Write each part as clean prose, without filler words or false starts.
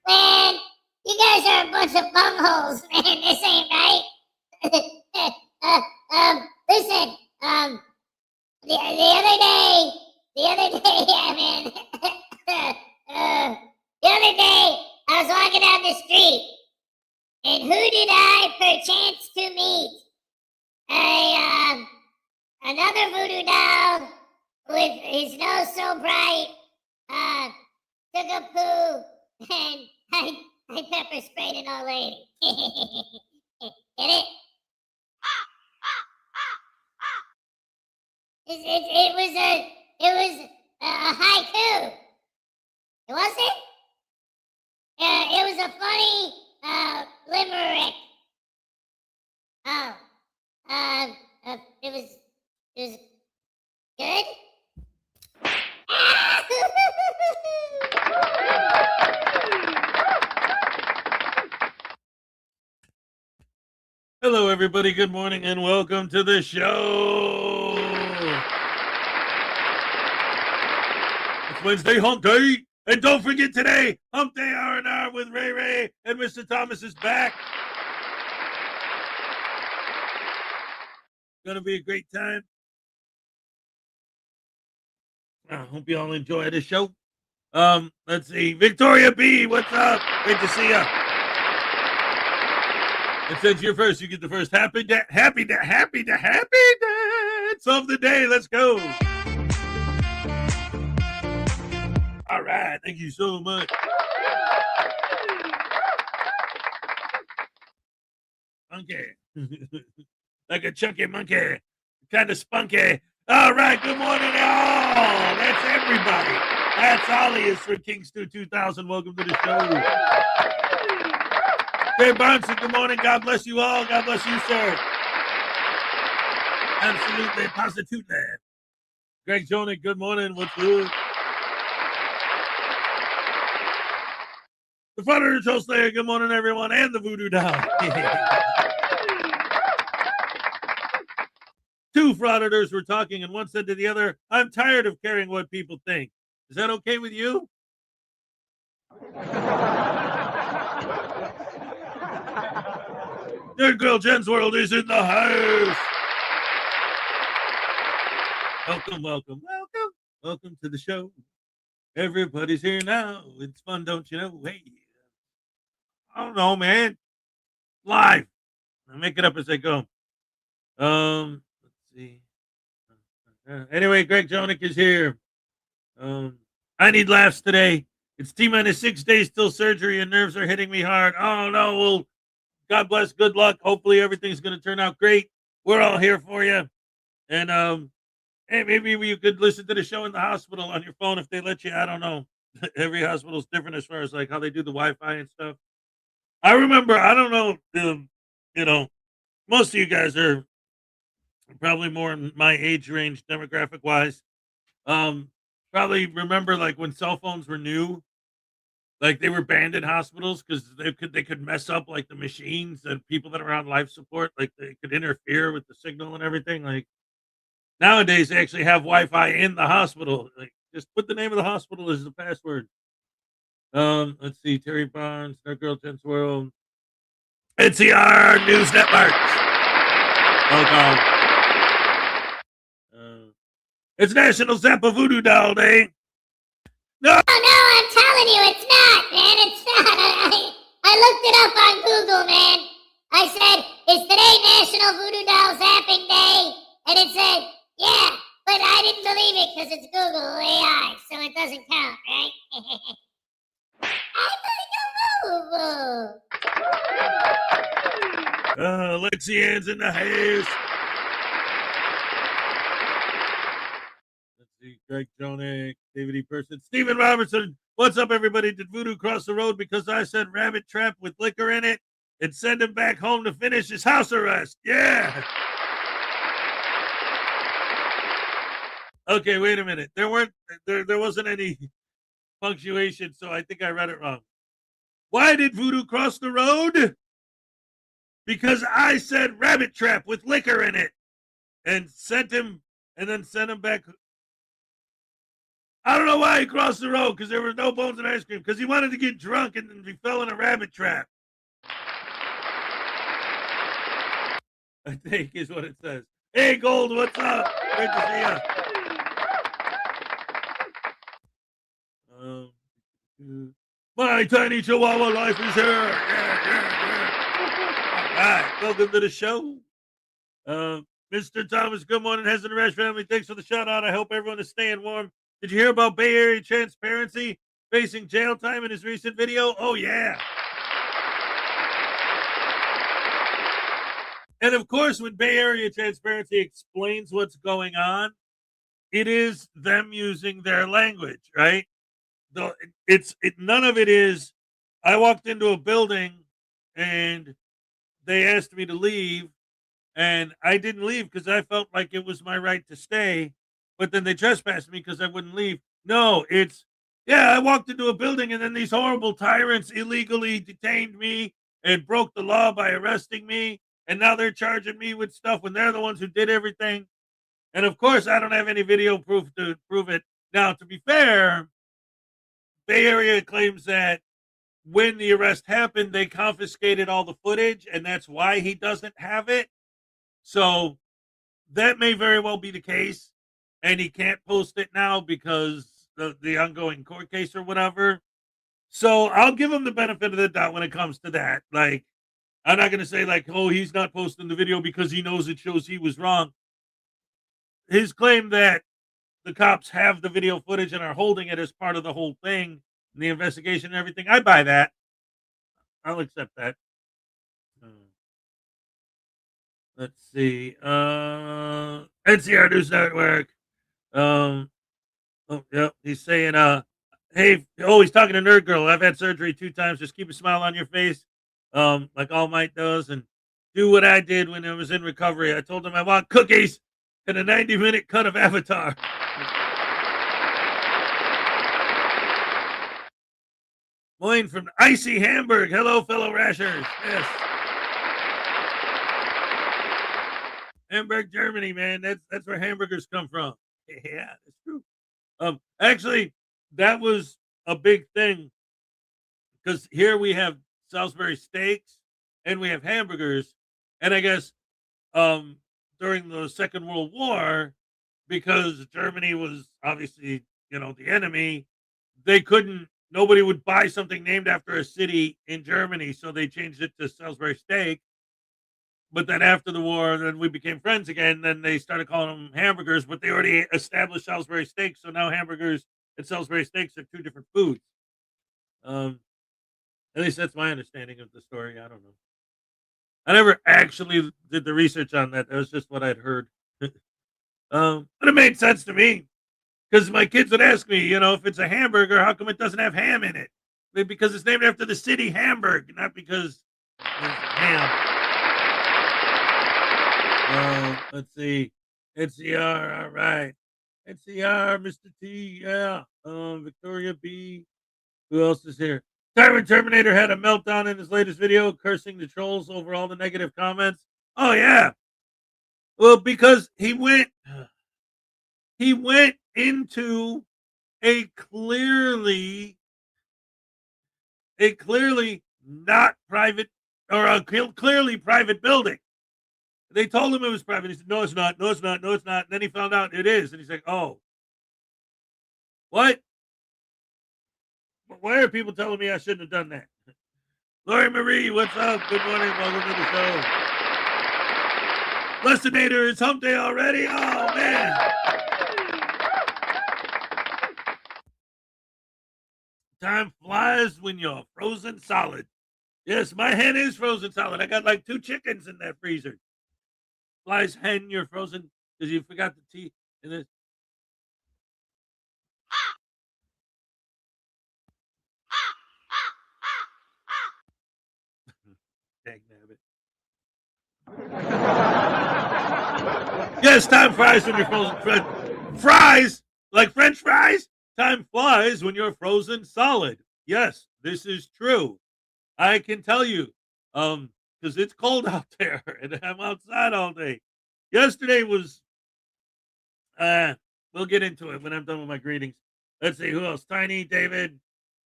Man, you guys are a bunch of bumholes, man. This ain't right. Listen, the other day, yeah, man. The other day, I was walking down the street, and who did I perchance to meet? Another voodoo doll with his nose so bright, took a poo, and I pepper sprayed an old lady. Get it? It was a haiku. It wasn't? It was a funny limerick. Oh, it was good. Hello, everybody. Good morning and welcome to the show. It's Wednesday, hump day. And don't forget today, hump day R&R with Ray Ray and Mr. Thomas is back. Gonna be a great time. I hope you all enjoy the show. Let's see. Victoria B, what's up? Great to see ya. And since you're first, you get the first happy dance of the day. Let's go. All right. Thank you so much. Monkey. Like a chunky monkey. Kind of spunky. All right. Good morning, all. That's everybody. That's Ollie is for Kingston 2000. Welcome to the show. Trey Barnson, good morning. God bless you all. God bless you, sir. Absolutely. Positively. Greg Jonick, good morning. What's good? The Frauditor Toast Slayer, good morning, everyone. And the Voodoo Doll. Two frauditors were talking, and one said to the other, I'm tired of caring what people think. Is that okay with you? Nerd Girl Jen's World is in the house. Welcome to the show. Everybody's here now. It's fun, don't you know? Hey, I don't know, man. Live. I make it up as I go. Let's see. Anyway, Greg Jonick is here. I need laughs today. It's T-minus 6 days till surgery and nerves are hitting me hard. Oh no, well, God bless, good luck. Hopefully everything's gonna turn out great. We're all here for you. And hey, maybe you could listen to the show in the hospital on your phone if they let you. I don't know. Every hospital's different as far as like how they do the Wi-Fi and stuff. I remember, I don't know, most of you guys are probably more in my age range demographic wise. Probably remember like when cell phones were new, like they were banned in hospitals because they could mess up like the machines and people that are on life support, like they could interfere with the signal and everything. Like nowadays they actually have Wi-Fi in the hospital. Like just put the name of the hospital as the password. Let's see, Terry Barnes, Nerd Girl Jen's World, NCR News Network. Welcome. It's National Zappa Voodoo Doll Day. No, I'm telling you, it's not, man. It's not. I looked it up on Google, man. I said, is today National Voodoo Doll Zapping Day? And it said, yeah, but I didn't believe it because it's Google AI, so it doesn't count, right? Lexi Ann's in the house. Let's see, Greg Jonick, David E. Person, Stephen Robertson. What's up, everybody? Did Voodoo cross the road because I said rabbit trap with liquor in it and send him back home to finish his house arrest? Yeah. Okay, wait a minute. There wasn't any punctuation, so I think I read it wrong. Why did Voodoo cross the road? Because I said rabbit trap with liquor in it and sent him back. I don't know why he crossed the road because there were no bones in ice cream because he wanted to get drunk and then he fell in a rabbit trap. I think is what it says. Hey, Gold, what's up? Great to see you. My tiny Chihuahua life is here. Yeah. All right, welcome to the show. Mr. Thomas, good morning, Hezon and Rash family. Thanks for the shout out. I hope everyone is staying warm. Did you hear about Bay Area Transparency facing jail time in his recent video? Oh, yeah. And of course, when Bay Area Transparency explains what's going on, it is them using their language, right? None of it is. I walked into a building and they asked me to leave, and I didn't leave because I felt like it was my right to stay. But then they trespassed me because I wouldn't leave. No, it's yeah. I walked into a building and then these horrible tyrants illegally detained me and broke the law by arresting me, and now they're charging me with stuff when they're the ones who did everything. And of course, I don't have any video proof to prove it. Now, to be fair, Bay Area claims that when the arrest happened, they confiscated all the footage, and that's why he doesn't have it. So that may very well be the case, and he can't post it now because the ongoing court case or whatever. So I'll give him the benefit of the doubt when it comes to that. Like, I'm not going to say like, oh, he's not posting the video because he knows it shows he was wrong. His claim that the cops have the video footage and are holding it as part of the whole thing, the investigation and everything, I buy that. I'll accept that. Let's see. NCR News Network. Oh, yeah, he's saying, hey, oh, he's talking to Nerd Girl. I've had surgery 2 times. Just keep a smile on your face, like All Might does, and do what I did when I was in recovery. I told him I want cookies and a 90-minute cut of Avatar. Moyne from Icy Hamburg. Hello, fellow rashers. Yes. Hamburg, Germany, man. That's where hamburgers come from. Yeah, that's true. Actually, that was a big thing because here we have Salisbury steaks and we have hamburgers, and I guess during the Second World War, because Germany was obviously the enemy, they couldn't. Nobody would buy something named after a city in Germany, so they changed it to Salisbury steak. But then after the war, then we became friends again. Then they started calling them hamburgers, but they already established Salisbury steaks. So now hamburgers and Salisbury steaks are 2 different foods. At least that's my understanding of the story. I don't know. I never actually did the research on that. That was just what I'd heard. But it made sense to me because my kids would ask me, if it's a hamburger, how come it doesn't have ham in it? Because it's named after the city Hamburg, not because it's ham. Let's see. NCR, all right. NCR, Mr. T, yeah. Victoria B. Who else is here? Tyrant Terminator had a meltdown in his latest video, cursing the trolls over all the negative comments. Oh yeah. Well, because he went into a clearly not private or a clearly private building. They told him it was private. He said, no, it's not. No, it's not. No, it's not. And then he found out it is. And he's like, oh, what? Why are people telling me I shouldn't have done that? Lori Marie, what's up? Good morning. Welcome to the show. Lestinator, it's hump day already? Oh, man. Time flies when you're frozen solid. Yes, my hen is frozen solid. I got like 2 chickens in that freezer. Flies hen, you're frozen because you forgot the T in this. Dang nabbit. Yes, time flies when you're frozen. Fries like French fries. Time flies when you're frozen solid. Yes, this is true. I can tell you, because it's cold out there and I'm outside all day. Yesterday was, we'll get into it when I'm done with my greetings. Let's see who else. Tiny, David,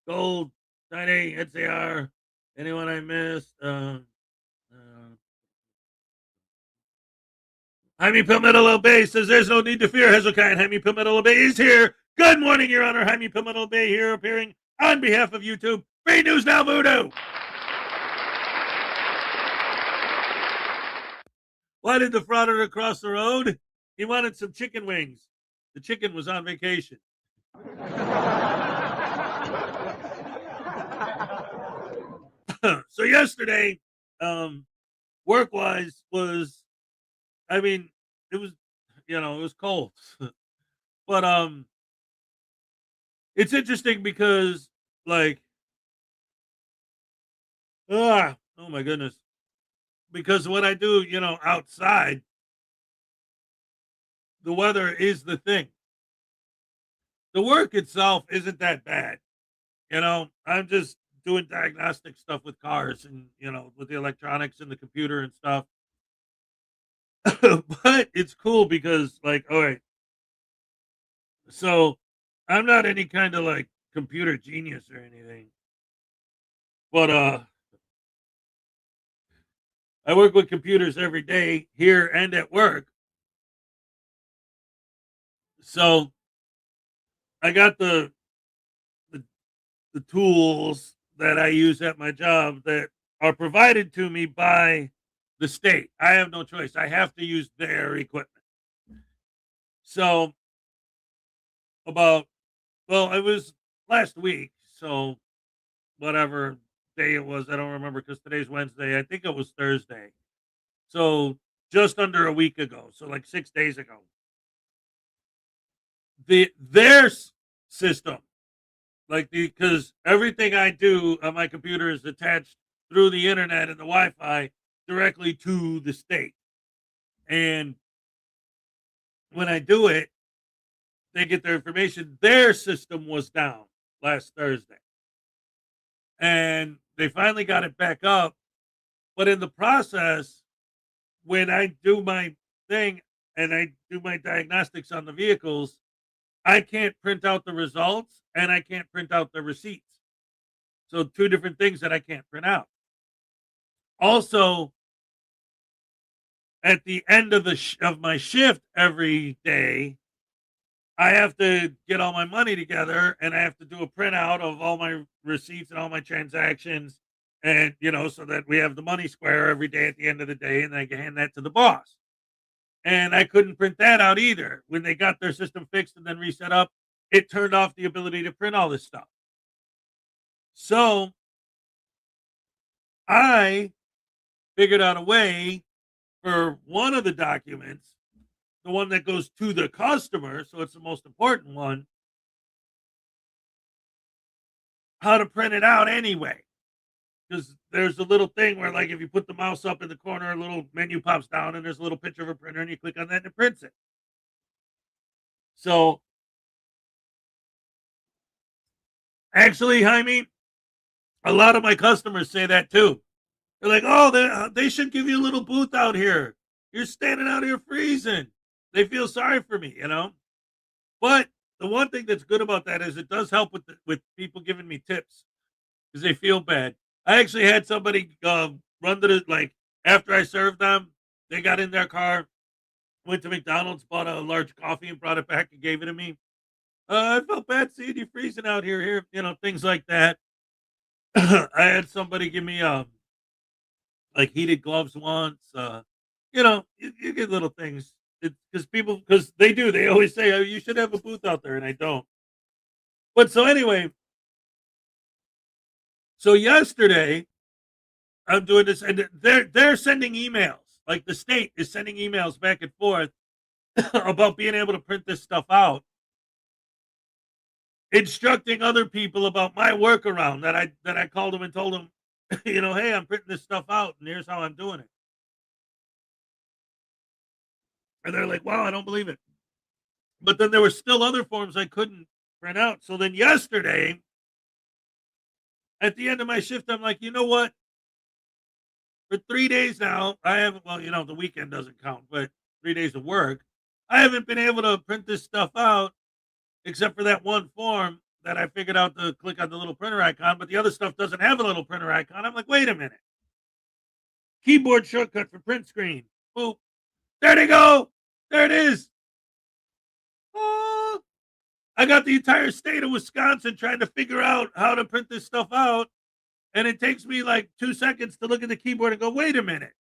Gold, Tiny, NCR. Anyone I missed? Jaime Palmetto Bay says there's no need to fear Hezokuai, and Jaime Palmetto Bay is here. Good morning, Your Honor. Jaime Palmetto Bay here appearing on behalf of YouTube. Free News Now Voodoo. Why did the frauditor cross the road? He wanted some chicken wings. The chicken was on vacation. So yesterday, work-wise was, it was, it was cold. But it's interesting because like oh my goodness. Because what I do, outside, the weather is the thing. The work itself isn't that bad. I'm just doing diagnostic stuff with cars and, with the electronics and the computer and stuff. But it's cool because, like, all right, so I'm not any kind of like computer genius or anything, but I work with computers every day here and at work. So I got the, the tools that I use at my job that are provided to me by the state. I have no choice. I have to use their equipment. So about it was last week, so whatever day it was, I don't remember because today's Wednesday. I think it was Thursday. So just under a week ago, so like 6 days ago, their system, like because everything I do on my computer is attached through the internet and the Wi-Fi directly to the state, and when I do it, they get their information. Their system was down last Thursday, and they finally got it back up. But in the process, when I do my thing and I do my diagnostics on the vehicles, I can't print out the results and I can't print out the receipts. So two different things that I can't print out. Also, at the end of of my shift every day, I have to get all my money together and I have to do a printout of all my receipts and all my transactions. And, so that we have the money square every day at the end of the day, and I can hand that to the boss. And I couldn't print that out either. When they got their system fixed and then reset up, it turned off the ability to print all this stuff. So I figured out a way for one of the documents, the one that goes to the customer, so it's the most important one, how to print it out anyway. Because there's a little thing where, like, if you put the mouse up in the corner, a little menu pops down and there's a little picture of a printer, and you click on that and it prints it. So, actually, Jaime, a lot of my customers say that too. They're like, oh, they should give you a little booth out here. You're standing out here freezing. They feel sorry for me. But the one thing that's good about that is it does help with people giving me tips because they feel bad. I actually had somebody run to like after I served them, they got in their car, went to McDonald's, bought a large coffee, and brought it back and gave it to me. I felt bad seeing you freezing out here, things like that. I had somebody give me like heated gloves once. You get little things because they always say, oh, you should have a booth out there, and I don't. But so anyway, so yesterday I'm doing this, and they're sending emails. Like the state is sending emails back and forth about being able to print this stuff out, instructing other people about my workaround that I called them and told them, hey, I'm printing this stuff out, and here's how I'm doing it. And they're like, wow, I don't believe it. But then there were still other forms I couldn't print out. So then yesterday, at the end of my shift, I'm like, you know what? For 3 days now, I haven't, the weekend doesn't count, but 3 days of work, I haven't been able to print this stuff out except for that one form that I figured out to click on the little printer icon, but the other stuff doesn't have a little printer icon. I'm like, wait a minute. Keyboard shortcut for print screen. Boop. There they go. There it is. Oh, I got the entire state of Wisconsin trying to figure out how to print this stuff out. And it takes me like 2 seconds to look at the keyboard and go, wait a minute.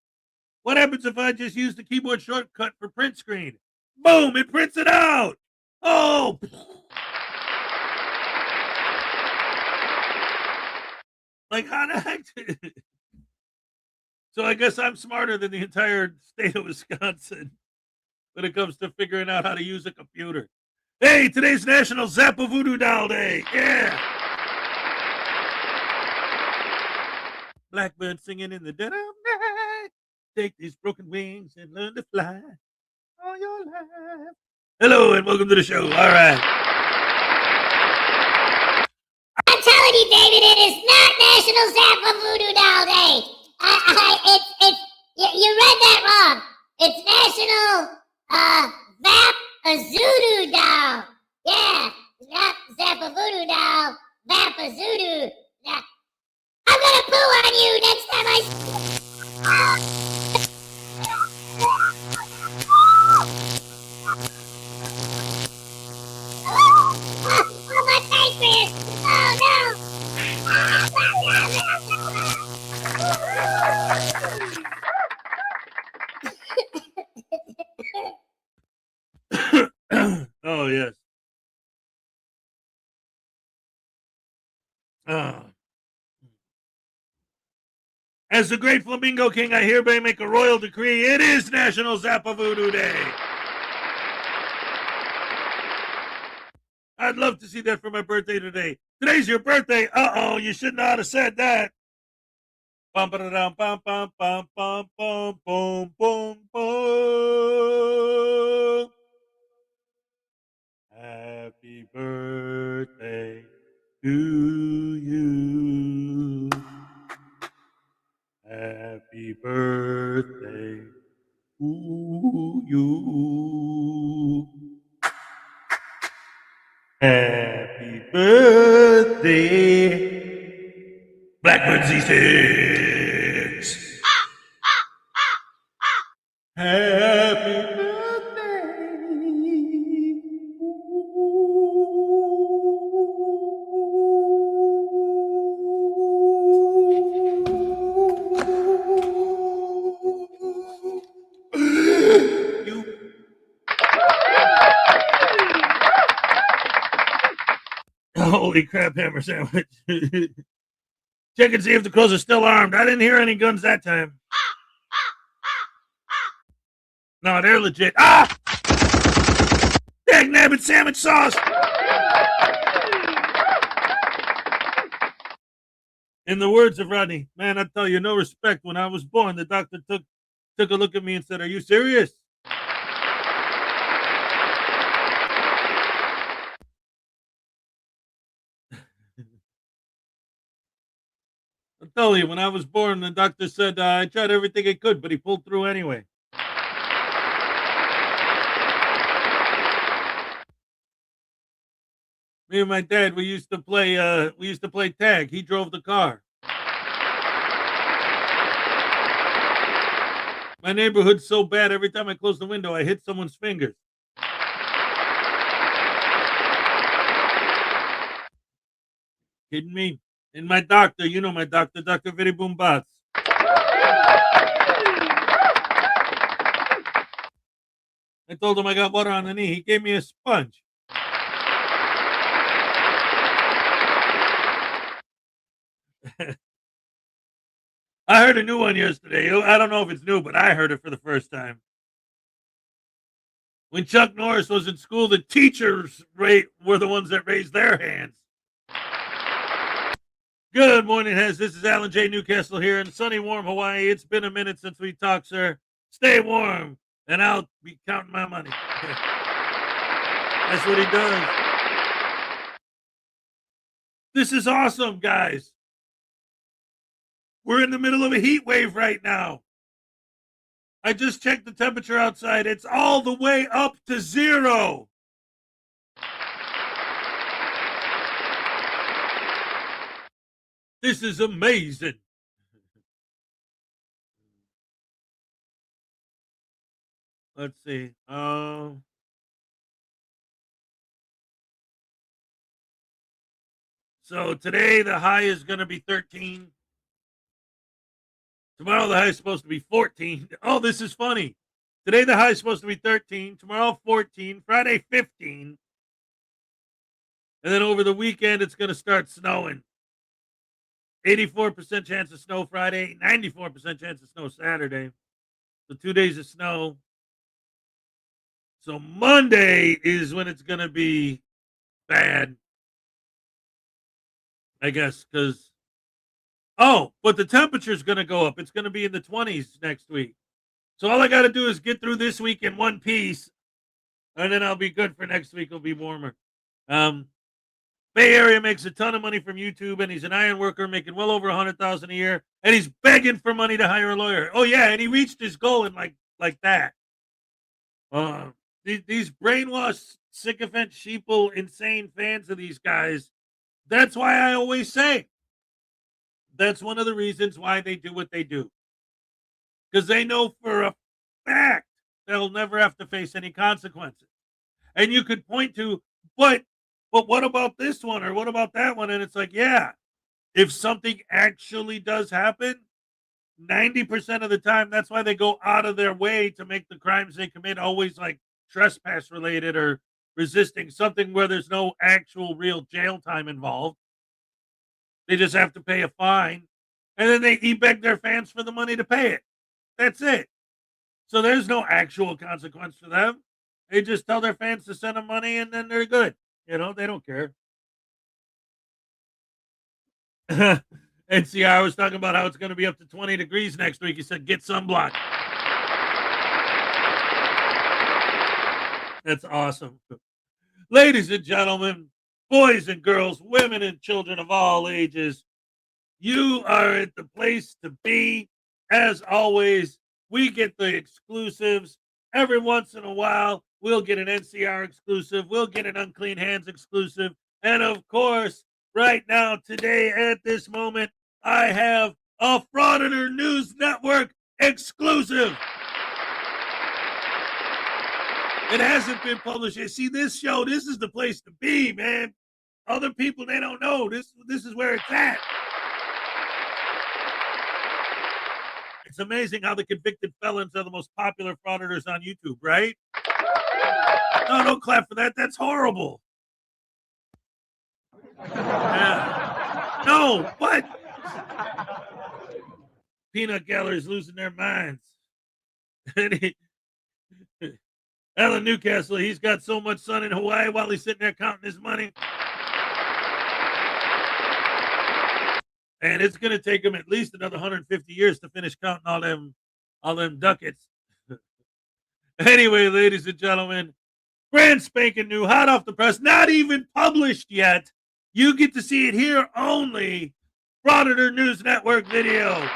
What happens if I just use the keyboard shortcut for print screen? Boom, it prints it out. Oh. Like, how the heck? So I guess I'm smarter than the entire state of Wisconsin when it comes to figuring out how to use a computer. Hey, today's National Zappa Voodoo Doll Day. Yeah. Blackbird singing in the dead of night. Take these broken wings and learn to fly all your life. Hello and welcome to the show. All right. I'm telling you, David, it is not National Zappa Voodoo Doll Day. You read that wrong. It's National Vap a Zoodoo Doll. Yeah, not Zappa Voodoo Doll, Vap a Zoodoo. Yeah. I'm gonna poo on you next time I. Oh, my pancreas! Oh no! Oh yes. As the great Flamingo King, I hereby make a royal decree. It is National Zappa Voodoo Day. I'd love to see that for my birthday today. Today's your birthday. Uh-oh, you should not have said that. Bum ba dum bum bum bum bum bum bum bum bum. Happy birthday to you. Happy birthday to you. Happy birthday, Blackbird Z6. Happy birthday. You. Holy crap, hammer sandwich. Check and see if the crows are still armed. I didn't hear any guns that time. No, they're legit. Ah! Dag nabbit sandwich sauce! In the words of Rodney, man, I tell you, no respect. When I was born, the doctor took a look at me and said, "Are you serious?" I'll tell you, when I was born, the doctor said I tried everything I could, but he pulled through anyway. Me and my dad, we used to play tag. He drove the car. My neighborhood's so bad, every time I close the window, I hit someone's fingers. Kidding me? And my doctor, you know my doctor, Dr. Very Boom Bats. I told him I got water on the knee. He gave me a sponge. I heard a new one yesterday. I don't know if it's new, but I heard it for the first time. When Chuck Norris was in school, the teachers were the ones that raised their hands. Good morning, Hez. This is Alan J. Newcastle here in sunny, warm Hawaii. It's been a minute since we talked, sir. Stay warm, and I'll be counting my money. That's what he does. This is awesome, guys. We're in the middle of a heat wave right now. I just checked the temperature outside. It's all the way up to 0. This is amazing. Let's see. So today the high is going to be 13. Tomorrow the high is supposed to be 14. Oh, this is funny. Today the high is supposed to be 13. Tomorrow 14. Friday 15. And then over the weekend it's going to start snowing. 84% chance of snow Friday. 94% chance of snow Saturday. So 2 days of snow. So Monday is when it's going to be bad, I guess, because, but the temperature's going to go up. It's going to be in the 20s next week. So all I got to do is get through this week in one piece, and then I'll be good for next week. It'll be warmer. Bay Area makes a ton of money from YouTube, and he's an iron worker making well over $100,000 a year, and he's begging for money to hire a lawyer. Oh yeah, and he reached his goal in like that. These brainwashed, sycophant, sheeple, insane fans of these guys. That's why I always say that's one of the reasons why they do what they do, because they know for a fact they'll never have to face any consequences. And you could point to, but what about this one or what about that one? And it's like, yeah, if something actually does happen, 90% of the time, that's why they go out of their way to make the crimes they commit always like trespass related or resisting, something where there's no actual real jail time involved. They just have to pay a fine, and then they beg their fans for the money to pay it. That's it. So there's no actual consequence for them. They just tell their fans to send them money, and then they're good. You know, they don't care. NCR was talking about how it's going to be up to 20 degrees next week. He said, get sunblock. That's awesome. Ladies and gentlemen, boys and girls, women and children of all ages, you are at the place to be. As always, we get the exclusives. Every once in a while, we'll get an NCR exclusive. We'll get an Unclean Hands exclusive. And of course, right now, today, at this moment, I have a Frauditor News Network exclusive. It hasn't been published yet. See, this show, this is the place to be, man. Other people, they don't know. This is where it's at. It's amazing how the convicted felons are the most popular frauditors on YouTube, right? No, don't clap for that. That's horrible. Yeah. No, what? Peanut galleries losing their minds. Alan Newcastle, he's got so much sun in Hawaii while he's sitting there counting his money. And it's going to take him at least another 150 years to finish counting all them ducats. Anyway, ladies and gentlemen, brand spanking new, hot off the press, not even published yet. You get to see it here only. Frauditor News Network video.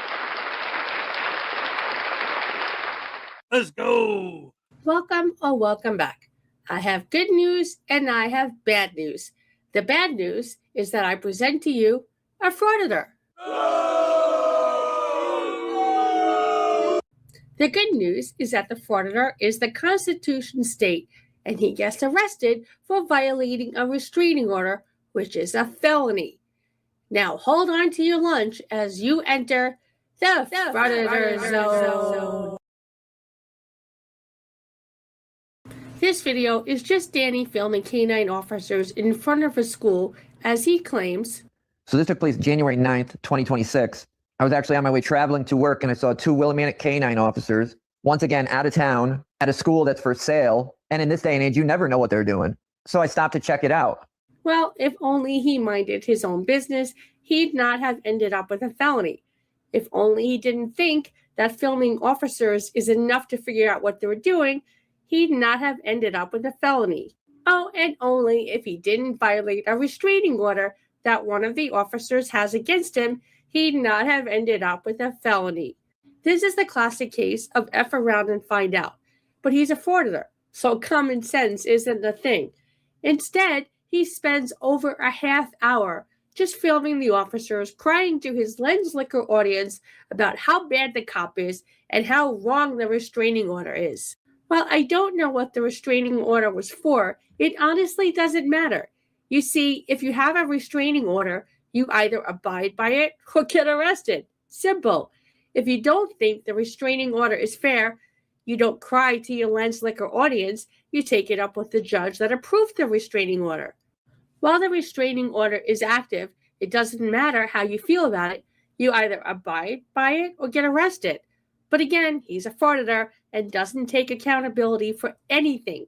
Let's go. Welcome or welcome back. I have good news and I have bad news. The bad news is that I present to you a frauditor. The good news is that the frauditor is the Constitution state, and he gets arrested for violating a restraining order, which is a felony. Now hold on to your lunch as you enter the Frauditor Zone. This video is just Danny filming canine officers in front of a school as he claims. So this took place January 9th, 2026. I was actually on my way traveling to work and I saw two Willimantic canine officers, once again out of town, at a school that's for sale. And in this day and age, you never know what they're doing. So I stopped to check it out. Well, if only he minded his own business, he'd not have ended up with a felony. If only he didn't think that filming officers is enough to figure out what they were doing, he'd not have ended up with a felony. Oh, and only if he didn't violate a restraining order that one of the officers has against him, he'd not have ended up with a felony. This is the classic case of F around and find out. But he's a frauditor, so common sense isn't a thing. Instead, he spends over a half hour just filming the officers crying to his lens liquor audience about how bad the cop is and how wrong the restraining order is. While I don't know what the restraining order was for, it honestly doesn't matter. You see, if you have a restraining order, you either abide by it or get arrested. Simple. If you don't think the restraining order is fair, you don't cry to your lens liquor audience, you take it up with the judge that approved the restraining order. While the restraining order is active, it doesn't matter how you feel about it. You either abide by it or get arrested. But again, he's a frauditor and doesn't take accountability for anything.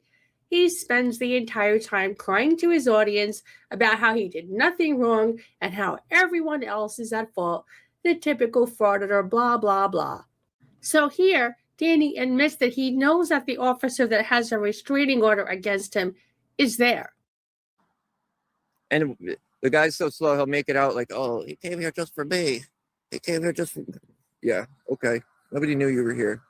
he spends the entire time crying to his audience about how he did nothing wrong and how everyone else is at fault. The typical frauditor, blah, blah, blah. So here, Danny admits that he knows that the officer that has a restraining order against him is there. And the guy's so slow, he'll make it out like, oh, he came here just for me. He came here just for... Yeah, okay. Nobody knew you were here.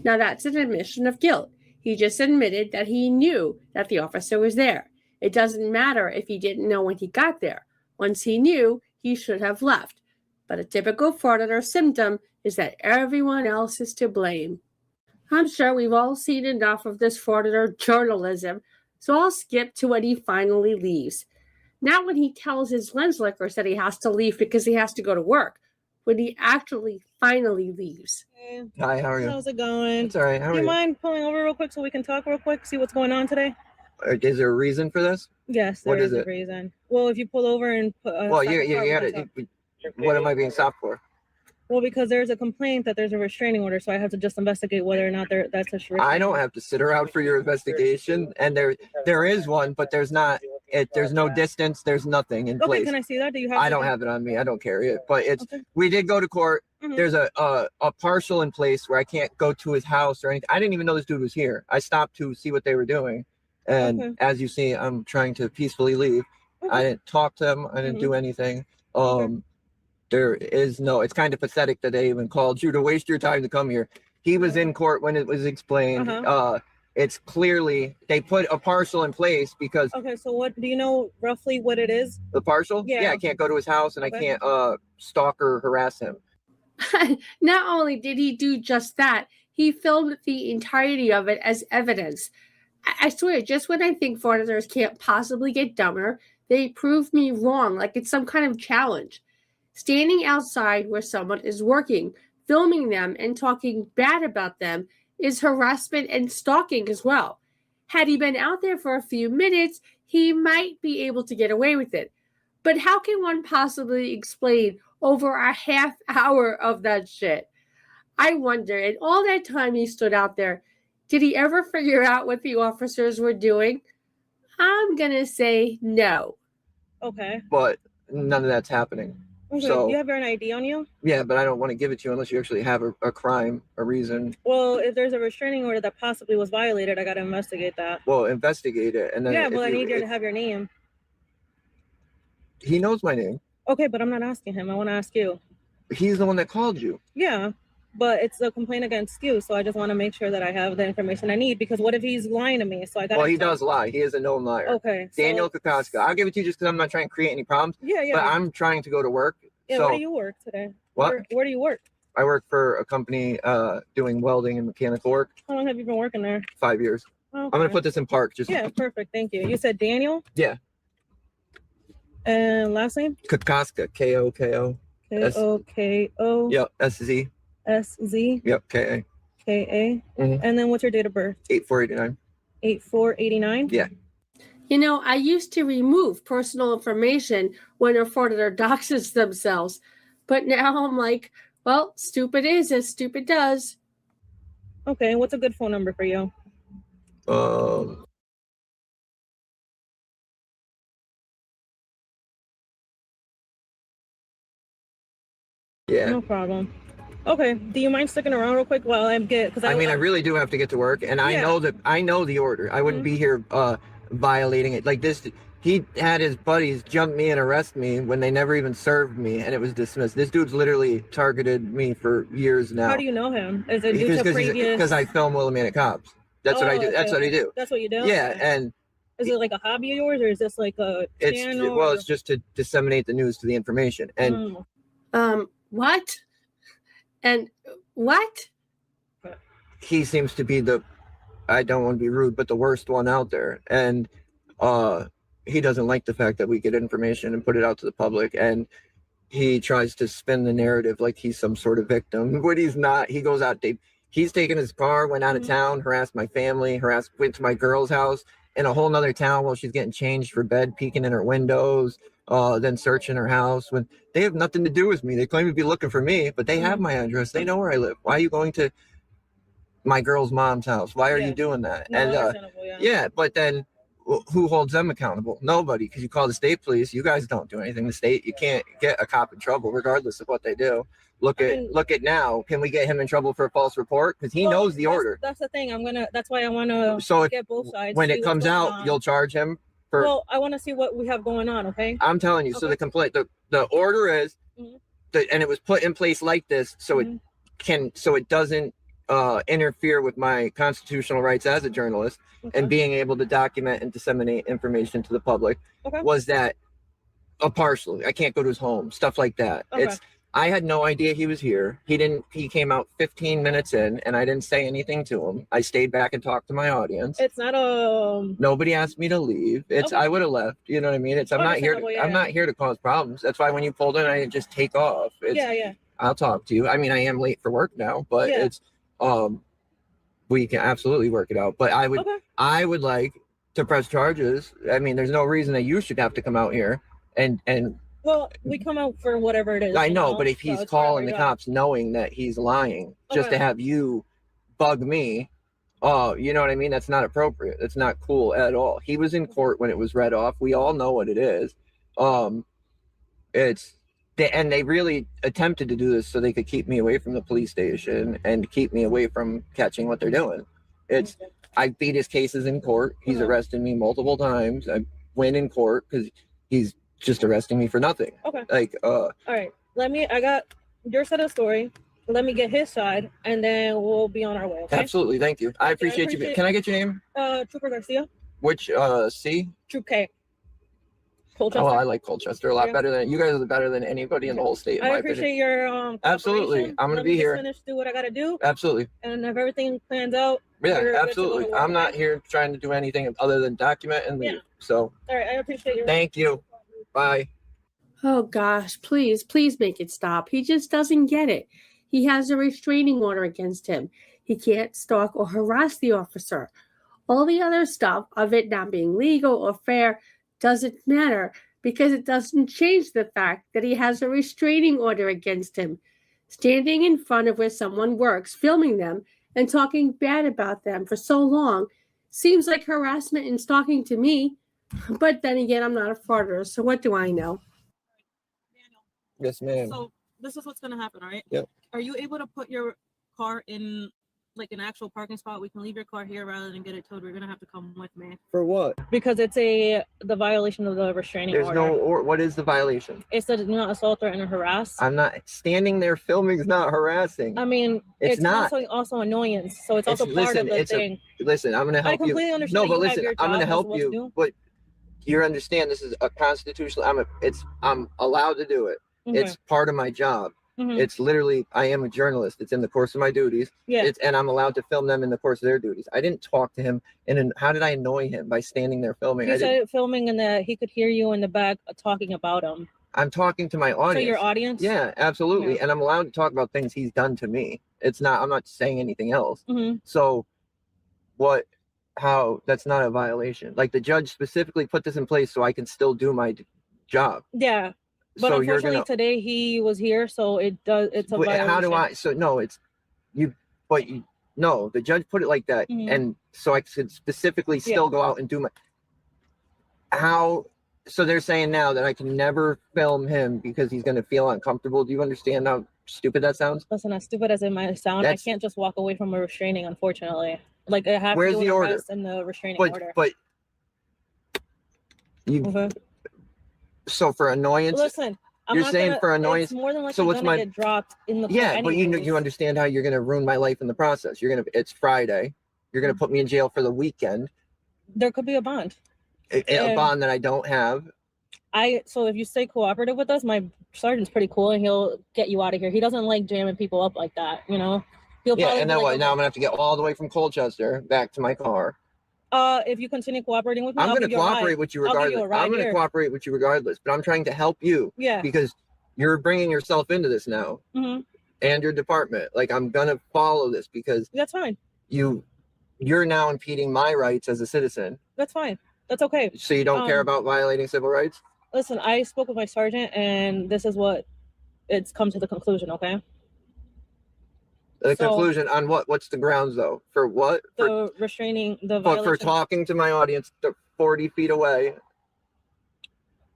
Now that's an admission of guilt. He just admitted that he knew that the officer was there. It doesn't matter if he didn't know when he got there. Once he knew, he should have left. But a typical frauditor symptom is that everyone else is to blame. I'm sure we've all seen enough of this frauditor journalism, so I'll skip to when he finally leaves. Not when he tells his lens lickers that he has to leave because he has to go to work, when he actually finally leaves. Hey, Hi, how are you? how's it going? It's all right. How Do are you you? mind pulling over real quick so we can talk real quick, see what's going on today? Is there a reason for this? Yes, What there is is a it? reason. Well, if you pull over and put Well, stop the you car, we got can it. talk. What am I being stopped for? Well, because there's a complaint that there's a restraining order, so I have to just investigate whether or not that's a restraining I don't order. have to sit around for your investigation, and there is one, but there's not. There's no distance. There's nothing in Okay, place. can I see that? Do you have? I don't have it on me. I don't carry it, but it's. Okay. We did go to court. Mhm. There's a parcel in place where I can't go to his house or anything. I didn't even know this dude was here. I stopped to see what they were doing, and Okay. as you see, I'm trying to peacefully leave. I Okay. didn't talk to him. I didn't do anything. There is no. It's kind of pathetic that they even called you to waste your time to come here. He was in court when it was explained. It's clearly they put a parcel in place because Okay, so what do you know roughly what it is? the parcel. Yeah. I can't go to his house and I Okay. can't stalk or harass him. Not only did he do just that, he filmed the entirety of it as evidence. I swear, just when I think frauditors can't possibly get dumber, they prove me wrong, like it's some kind of challenge. Standing outside where someone is working, filming them and talking bad about them is harassment and stalking as well. Had he been out there for a few minutes, he might be able to get away with it. But how can one possibly explain over a half hour of that shit? I wonder, in all that time he stood out there, did he ever figure out what the officers were doing? I'm gonna say no. Okay. But none of that's happening. Okay. So- Do you have an ID on you? Yeah, but I don't want to give it to you unless you actually have a crime, a reason. Well, if there's a restraining order that possibly was violated, I gotta investigate that. Well, investigate it, and then Yeah, if well, I need you to if- have your name. He knows my name. Okay, but I'm not asking him. I want to ask you. He's the one that called you. Yeah, but it's a complaint against you, so I just want to make sure that I have the information I need, because what if he's lying to me? So I got. Well, he does lie. He is a known liar. Okay. so- Daniel Kokoska. I'll give it to you just because I'm not trying to create any problems, Yeah, yeah. but I'm trying to go to work. Yeah, So where do you work today? What? Where do you work? I work for a company doing welding and mechanical work. How long have you been working there? 5 years. Oh, I'm gonna okay. put this in park. Just Yeah, perfect. Thank you. You said Daniel? Yeah. And last name? Kokoska. Koko. S- Koko. Yep. SZ. SZ. Yep. KA. KA. Mhm. And then what's your date of birth? 8489. 8489? Yeah. You know, I used to remove personal information when a frauditor doxes themselves, but now I'm like, well, stupid is as stupid does. Okay, what's a good phone number for you? Yeah. No problem. Okay, do you mind sticking around real quick while I get, because I mean, I really do have to get to work, and I Yeah. know that I know the order. I wouldn't be here violating it like this. He had his buddies jump me and arrest me when they never even served me, and it was dismissed. This dude's literally targeted me for years now. How do you know him? Is it due to previous? Because I film Willimantic cops. That's what I do. Oh, That's okay. what I do. That's what you do? Yeah, Okay. and Is it like a hobby of yours, or is this like a it's channel? well, or- it's just to disseminate the news to the information. And What? And what? he seems to be the, I don't want to be rude, but the worst one out there. And he doesn't like the fact that we get information and put it out to the public. And he tries to spin the narrative like he's some sort of victim, but he's not. He goes out, he's taken his car, went out of town, harassed my family, went to my girl's house in a whole nother town while she's getting changed for bed, peeking in her windows, then searching her house when they have nothing to do with me. They claim to be looking for me, but they have my address. They know where I live. Why are you going to my girl's mom's house. Why are Yeah. you doing that? No, And understandable, yeah. yeah, but then who holds them accountable? Nobody, because you call the state police. You guys don't do anything. The state, you can't get a cop in trouble regardless of what they do. Look at now. Can we get him in trouble for a false report? Because he knows the order. That's the thing. That's why I want to So get both sides. when see it what's comes going out, on. you'll charge him for. Well, I want to see what we have going on. Okay. I'm telling you. So Okay. the complaint, the order is, Mhm. and it was put in place like this, so it doesn't interfere with my constitutional rights as a journalist and being able to document and disseminate information to the public. Okay. Was that partially? I can't go to his home, stuff like that. Okay. I had no idea he was here. He came out 15 minutes in, and I didn't say anything to him. I stayed back and talked to my audience. It's not Nobody asked me to leave. Okay. I would have left. You know what I mean? I'm not here. Understandable, yeah. I'm not here to cause problems. That's why when you pulled in, I didn't just take off. yeah. I'll talk to you. I mean, I am late for work now, but Yeah. it's we can absolutely work it out. But Okay. I would like to press charges. I mean, there's no reason that you should have to come out here and Well, we come out for whatever it is. I you know, but if so he's it's whatever calling we the got. cops knowing that he's lying just to Okay. have you bug me, you know what I mean? That's not appropriate. That's not cool at all. He was in court when it was read off. We all know what it is. And they really attempted to do this so they could keep me away from the police station and keep me away from catching what they're doing. I beat his cases in court. He's Okay. arrested me multiple times. I win in court because he's just arresting me for nothing. Okay. Like, All right. I got your side of the story. Let me get his side, and then we'll be on our way. Okay. absolutely. Thank you. I appreciate you. appreciate- Can I get your name? Trooper Garcia. Which, C? Troop K. Colchester. Oh, I like Colchester a lot Yeah. better than you guys are better than anybody in the whole state. In I my appreciate opinion. your Absolutely. cooperation. I'm gonna Let be me just here. Finish, do what I gotta do, Absolutely. and if everything plans out, Yeah, We're good to go to absolutely. work, I'm not okay? here trying to do anything other than document and leave. Yeah. So all right. I appreciate your. thank you. Bye. Oh gosh, please make it stop. He just doesn't get it. He has a restraining order against him. He can't stalk or harass the officer. All the other stuff of it not being legal or fair doesn't matter because it doesn't change the fact that he has a restraining order against him. Standing in front of where someone works, filming them, and talking bad about them for so long seems like harassment and stalking to me. But then again, I'm not a frauditor, so what do I know? Daniel, Yes, ma'am. so this is what's gonna happen, right? Yep. Are you able to put your car in like an actual parking spot? We can leave your car here rather than get it towed. We're gonna have to come with me For what? because it's the violation of the restraining There's order. no or what is the violation? It's the do not assault, threaten, or harass. I'm not standing there filming is not harassing. I mean, It's not. also annoyance, so it's also part listen, of the it's a- thing. Listen, I'm gonna I help you. completely understand. No, but you have listen, your I'm gonna job help as what to you. do. But you understand this is a constitutional. I'm allowed to do it. Okay. It's part of my job. Mhm. It's literally I am a journalist. It's in the course of my duties. Yeah. And I'm allowed to film them in the course of their duties. I didn't talk to him, and then how did I annoy him by standing there filming? You said filming and that he could hear you in the back talking about him. I'm talking to my So audience. your audience? Yeah, absolutely. Yeah. And I'm allowed to talk about things he's done to me. I'm not saying anything else. hmm So that's not a violation. Like the judge specifically put this in place so I can still do my job. Yeah. But So you're unfortunately gonna, today he was here, so it's a but violation. how do I, so no, no, the judge put it like that. Mhm. And so I could specifically still go out and do so they're saying now that I can never film him because he's going to feel uncomfortable. Do you understand how stupid that sounds? Listen, as stupid as it might sound, That's- I can't just walk away from a restraining, unfortunately. Like I have Where's to do the an order? arrest and the restraining But, order. but you, Mhm. so for annoyance, Listen, I'm you're not saying gonna, for annoyance- it's more than likely so what's gonna my- get dropped in the yeah, court but you anyways. understand how you're going to ruin my life in the process. It's Friday. You're going to put me in jail for the weekend, There could be a bond. a Yeah. bond that I don't have. So if you stay cooperative with us, my sergeant's pretty cool and he'll get you out of here. He doesn't like jamming people up like that, you know? He'll Yeah, probably and be then like, what? Now I'm gonna have to get all the way from Colchester back to my car. if you continue cooperating with me, I'm I'll gonna give you a ride. cooperate with you I'll give you regardless. a ride I'm gonna here. cooperate with you regardless, but I'm trying to help you Yeah. because you're bringing yourself into this now hmm and your department. Like I'm gonna follow this because That's fine. you're now impeding my rights as a citizen. That's fine. That's okay. So you don't care about violating civil rights? Listen, I spoke with my sergeant and this is what it's come to the conclusion, okay? The So- conclusion on what? What's the grounds though? For what? The restraining, the But for violation talking to my audience 40 feet away.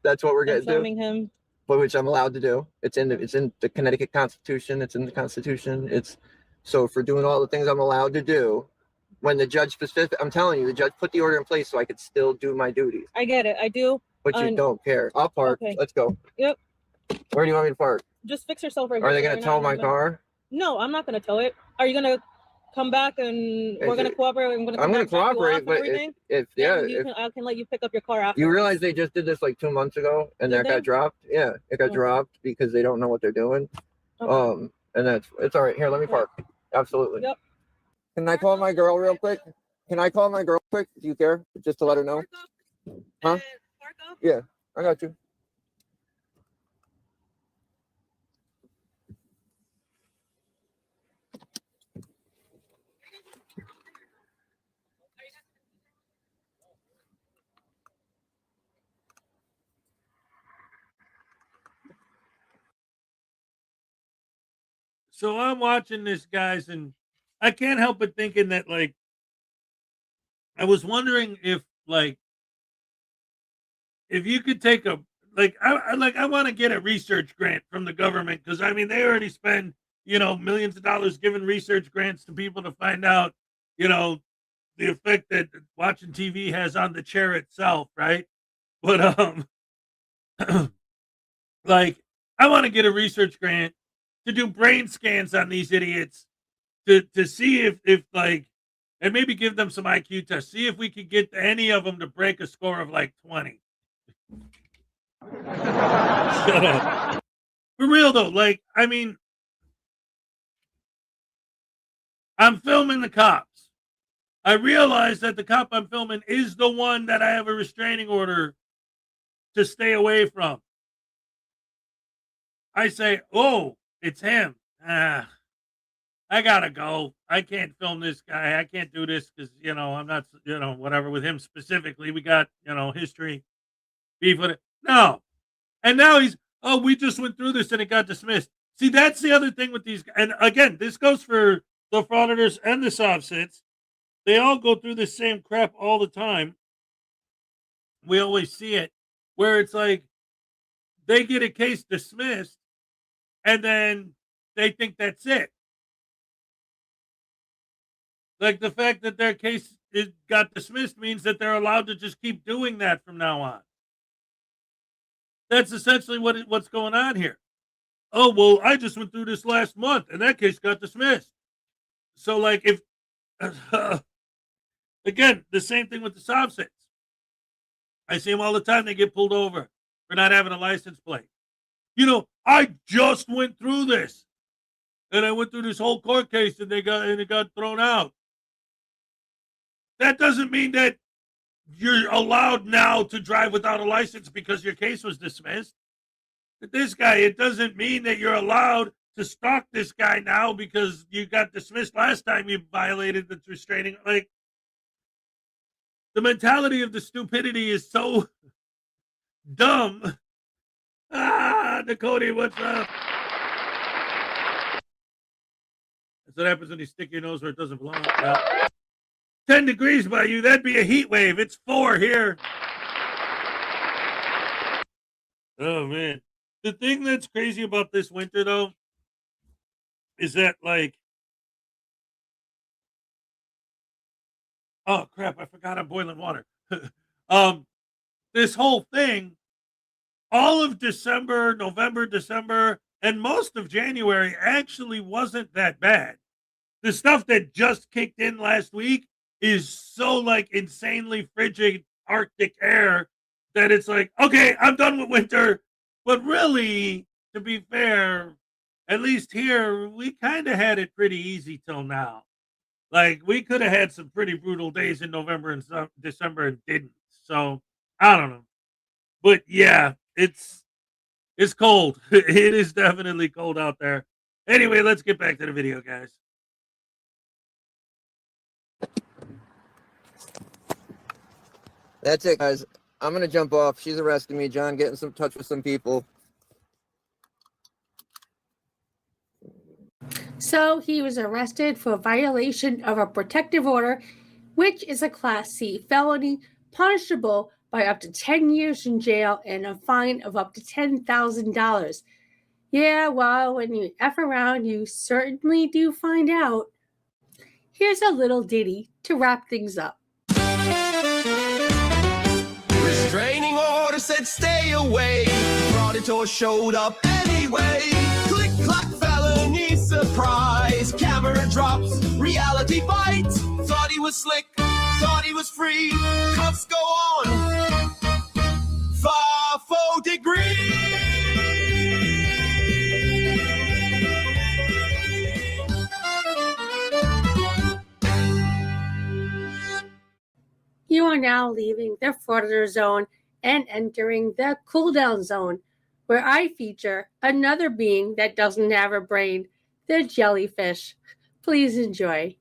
That's what we're and gonna do. filming him. But which I'm allowed to do. It's in the Connecticut Constitution. It's in the Constitution. So for doing all the things I'm allowed to do, when the judge I'm telling you, the judge put the order in place so I could still do my duties. I get it. I do. But you don't care. I'll park. Okay. Let's go. Yep. Where do you want me to park? Just fix yourself right Are they here. gonna tow my car? No, I'm not gonna tow it. Are you gonna come back and we're gonna cooperate? I'm gonna cooperate, but if I can let you pick up your car after. you realize they just did this like 2 months ago and Did that they? got dropped. Yeah, it got Okay. dropped because they don't know what they're doing. Okay. And it's all right. Here, let me park. Absolutely. Yep. Can I call my girl real quick? Do you care? Just to let her know. Huh? Yeah, I got you. So I'm watching this, guys, and I can't help but thinking that, like, I was wondering if, like, if you could take a, like, I want to get a research grant from the government because I mean they already spend, millions of dollars giving research grants to people to find out, the effect that watching TV has on the chair itself, right? But like, I want to get a research grant to do brain scans on these idiots to see if like, and maybe give them some IQ tests. See if we could get any of them to break a score of like 20. Shut up. For real though, like, I mean, I'm filming the cops. I realize that the cop I'm filming is the one that I have a restraining order to stay away from. I say, oh, it's him. I gotta go. I can't film this guy. I can't do this because, I'm not, whatever with him specifically. We got, history, beef with it. No. And now we just went through this and it got dismissed. See, that's the other thing with these. And again, this goes for the frauditors and the soft sits. They all go through the same crap all the time. We always see it where it's like they get a case dismissed and then they think that's it. Like the fact that their case got dismissed means that they're allowed to just keep doing that from now on. That's essentially what's going on here. Oh, well, I just went through this last month and that case got dismissed. So like if, again, the same thing with the soft sits. I see them all the time. They get pulled over for not having a license plate. I just went through this and I went through this whole court case and it got thrown out. That doesn't mean that you're allowed now to drive without a license because your case was dismissed. This guy, it doesn't mean that you're allowed to stalk this guy now because you got dismissed last time you violated the restraining. Like, the mentality of the stupidity is so dumb. Dakota, what's up? That's what happens when you stick your nose where it doesn't belong. 10 degrees by you, that'd be a heat wave. It's 4 here. Oh, man. The thing that's crazy about this winter, though, is that, like, oh, crap, I forgot I'm boiling water. This whole thing, all of December, November, December, and most of January actually wasn't that bad. The stuff that just kicked in last week is so like insanely frigid Arctic air that it's like, okay, I'm done with winter. But really, to be fair, at least here, we kind of had it pretty easy till now. Like, we could have had some pretty brutal days in November and December and didn't. So, I don't know. But yeah, it's cold. It is definitely cold out there. Anyway, let's get back to the video, guys. That's it, guys. I'm gonna jump off. She's arresting me. John, get in some touch with some people. So So he was arrested for violation of a protective order, which is a Class C felony punishable by up to 10 years in jail and a fine of up to $10,000. Yeah, well, when you F around, you certainly do find out. Here's a little ditty to wrap things up. Restraining order said stay away. Frauditor showed up anyway. Click clack felony surprise. Camera drops, reality bites. Thought he was slick, thought he was free. Cuffs go on. 4 degrees. You are now leaving the Frauditor zone and entering the cooldown zone, where I feature another being that doesn't have a brain, the jellyfish. Please enjoy.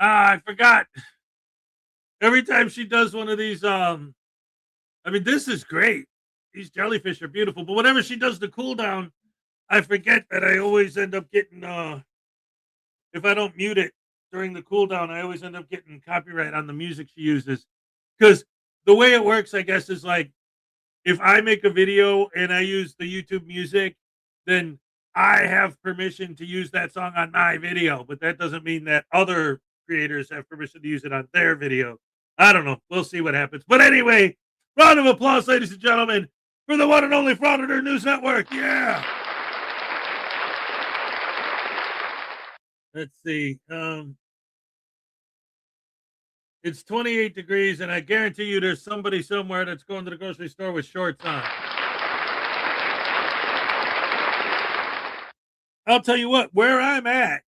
I forgot. Every time she does one of these, I mean, this is great. These jellyfish are beautiful, but whenever she does the cool down, I forget that I always end up getting, if I don't mute it during the cool down, I always end up getting copyright on the music she uses. Because the way it works, I guess, is like, if I make a video and I use the YouTube music, then I have permission to use that song on my video, but that doesn't mean that other creators have permission to use it on their video. I don't know. We'll see what happens. But anyway, round of applause, ladies and gentlemen, for the one and only Frauditor News Network. Yeah. Let's see. It's 28 degrees, and I guarantee you there's somebody somewhere that's going to the grocery store with shorts on. I'll tell you what, where I'm at,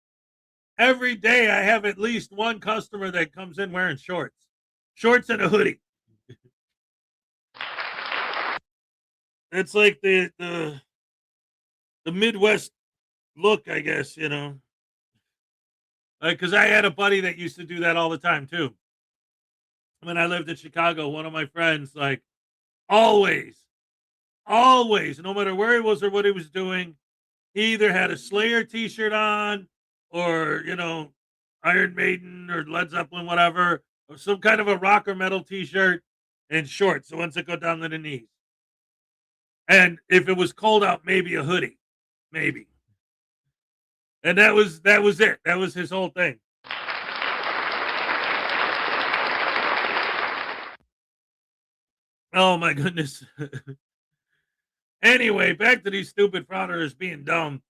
every day I have at least one customer that comes in wearing shorts and a hoodie. It's like the Midwest look, I guess, you know. Because I had a buddy that used to do that all the time too. When I lived in Chicago, one of my friends, like, always, no matter where he was or what he was doing, he either had a Slayer t-shirt on or, you know, Iron Maiden or Led Zeppelin, whatever, or some kind of a rock or metal t-shirt and shorts, the ones that go down to the knees. And if it was cold out, maybe a hoodie, maybe. And that was it. That was his whole thing. Oh my goodness. Anyway, back to these stupid frauditors being dumb.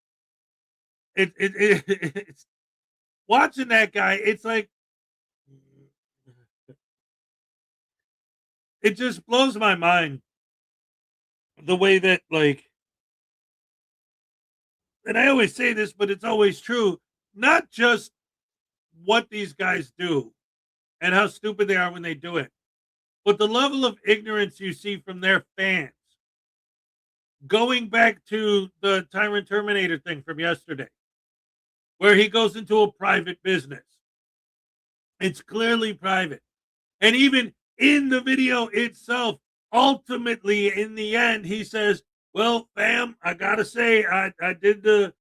It's watching that guy. It's like, it just blows my mind the way that, like, and I always say this, but it's always true. Not just what these guys do and how stupid they are when they do it, but the level of ignorance you see from their fans. Going back to the Tyrant Terminator thing from yesterday, where he goes into a private business. It's clearly private. And even in the video itself, ultimately, in the end, he says, well, fam, I gotta say, I did the